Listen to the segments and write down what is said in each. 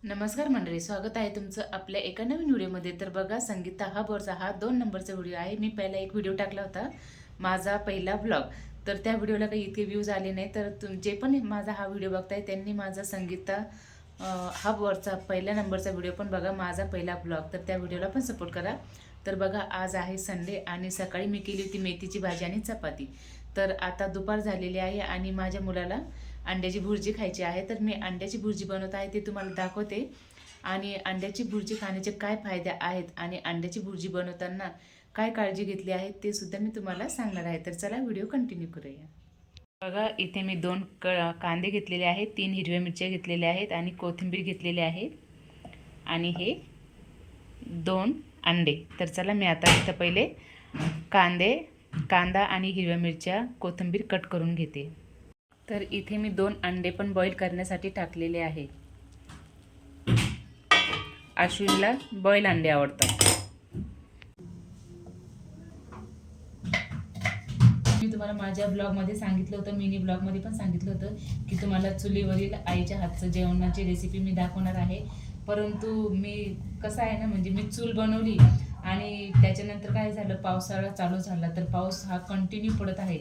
नमस्कार मंडळी, स्वागत आहे तुमचं आपल्या एका नवीन व्हिडिओमध्ये. तर बघा, संगीता हबवरचा हा 2 नंबरचा व्हिडिओ आहे. मी पहिला एक व्हिडिओ टाकला होता, माझा पहिला व्लॉग. तर त्या व्हिडिओला काही इतके व्ह्यूज आले नाही. तर जे पण माझा हा व्हिडिओ बघताय त्यांनी माझा संगीता हबवरचा पहिल्या नंबरचा व्हिडिओ पण बघा, माझा पहिला व्लॉग. तर त्या व्हिडिओला पण सपोर्ट करा. तर बघा, आज आहे संडे आणि सकाळी मी केली होती मेथीची भाजी आणि चपाती. तर आता दुपार झालेली आहे आणि माझ्या मुलाला अंड्याची भुर्जी खायची आहे. तर मी अंड्याची भुर्जी बनवत आहे ते तुम्हाला दाखवते. आणि अंड्याची भुर्जी खाण्याचे काय फायदे आहेत आणि अंड्याची भुर्जी बनवताना काय काळजी घेतली आहे ते सुद्धा मी तुम्हाला सांगणार आहे. तर चला व्हिडिओ कंटिन्यू करूया. बघा, इथे मी 2 कांदे घेतलेले आहेत, 3 हिरव्या मिरच्या घेतलेल्या आहेत आणि कोथिंबीर घेतलेली आहे आणि हे 2 अंडे. तर चला मी आता इथं पहिले कांदा आणि हिरव्या मिरच्या कोथिंबीर कट करून घेते. तर इथे मी 2 अंडे पण बॉईल करण्यासाठी टाकलेले आहे. अश्विनला बॉईल अंडे आवडतात. मी तुम्हाला माझ्या ब्लॉगमध्ये सांगितलं होतं, मिनी ब्लॉगमध्ये पण सांगितलं होतं की तुम्हाला चुलीवरील आईच्या हातचं जेवणाची रेसिपी मी दाखवणार आहे. परंतु मी कसं आहे ना, म्हणजे मी चूल बनवली आणि त्याच्यानंतर काय झालं, पावसाळा चालू झाला. तर पाऊस हा कंटिन्यू पडत आहे.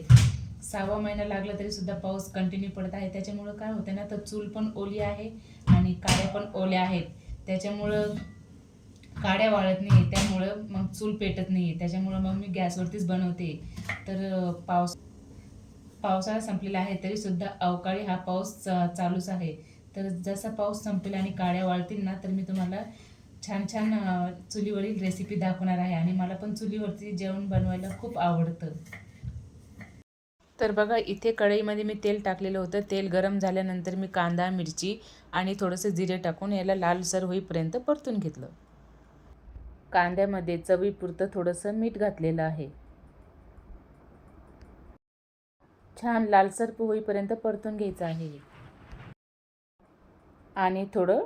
6वा महिना लागला तरी सुद्धा पाऊस कंटिन्यू पडत आहे. त्याच्यामुळं काय होतं ना, तर चूल पण ओली आहे आणि काड्या पण ओल्या आहेत. त्याच्यामुळं काड्या वाळत नाही, त्यामुळं मग चूल पेटत नाही. त्याच्यामुळं मग मी गॅसवरतीच बनवते. तर पावसाळा संपलेला आहे तरी सुद्धा अवकाळी हा पाऊस चालूच आहे. तर जसा पाऊस संपेल आणि काड्या वाळतील ना, तर मी तुम्हाला छान छान चुलीवरील रेसिपी दाखवणार आहे. आणि मला पण चुलीवरती जेवण बनवायला खूप आवडतं. तर बघा, इथे कढईमध्ये मी तेल टाकलेलं होतं. तेल गरम झाल्यानंतर मी कांदा, मिरची आणि थोडंसं जिरे टाकून याला लालसर होईपर्यंत परतून घेतलं. कांद्यामध्ये चवीपुरतं थोडंसं मीठ घातलेलं आहे. छान लालसर होईपर्यंत परतून घ्यायचं आहे. आणि थोडं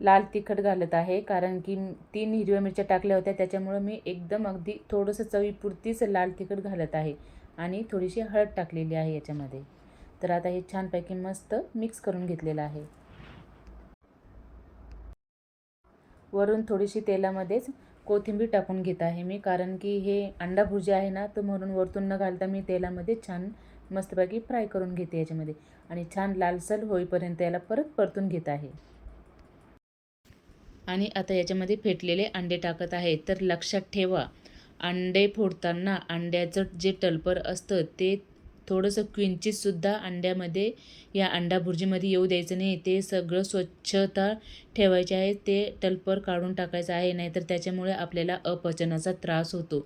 लाल तिखट घालत आहे, कारण की 3 हिरव्या मिरच्या टाकल्या होत्या, त्याच्यामुळं मी एकदम अगदी थोडंसं चवीपुरतीच लाल तिखट घालत आहे. आणि थोडीशी हळद टाकलेली आहे याच्यामध्ये. तर आता हे छानपैकी मस्त मिक्स करून घेतलेलं आहे. वरून थोडीशी तेलामध्येच कोथिंबीर टाकून घेत आहे मी, कारण की हे अंडा भुर्जी आहे ना, तर म्हणून वरतून न घालता मी तेलामध्ये छान मस्तपैकी फ्राय करून घेते याच्यामध्ये. आणि छान लालसर होईपर्यंत याला परत परतून घेत आहे. आणि आता याच्यामध्ये फेटलेले अंडे टाकत आहे. तर लक्षात ठेवा, अंडे फोडताना अंड्याचं जे टलपर असतं ते थोडंसं किंचितसुद्धा अंड्यामध्ये या अंडा भुर्जीमध्ये येऊ द्यायचं नाही. ते सगळं स्वच्छता ठेवायचे आहे. ते टलपर काढून टाकायचं आहे, नाहीतर त्याच्यामुळे आपल्याला अपचनाचा त्रास होतो.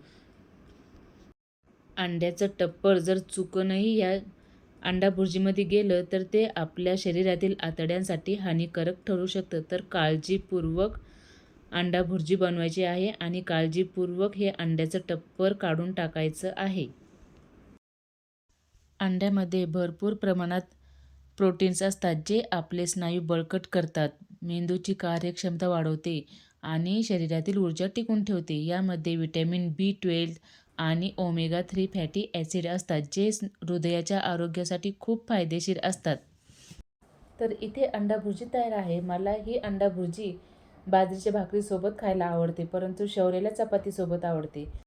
अंड्याचं टप्पर जर चुकूनही या अंडा भुर्जीमध्ये गेलं तर ते आपल्या शरीरातील आतड्यांसाठी हानिकारक ठरू शकतं. तर काळजीपूर्वक अंडा भुर्जी बनवायची आहे आणि काळजीपूर्वक हे अंड्याचं टप्पर काढून टाकायचं आहे. अंड्यामध्ये भरपूर प्रमाणात प्रोटीन्स असतात, जे आपले स्नायू बळकट करतात, मेंदूची कार्यक्षमता वाढवते आणि शरीरातील ऊर्जा टिकून ठेवते. यामध्ये व्हिटॅमिन B12 आणि ओमेगा 3 फॅटी ॲसिड असतात, जे हृदयाच्या आरोग्यासाठी खूप फायदेशीर असतात. तर इथे अंडा भुर्जी तयार आहे. मला ही अंडा भुर्जी बाजरीच्या भाकरीसोबत खायला आवडते, परंतु शौर्याला चपातीसोबत आवडते.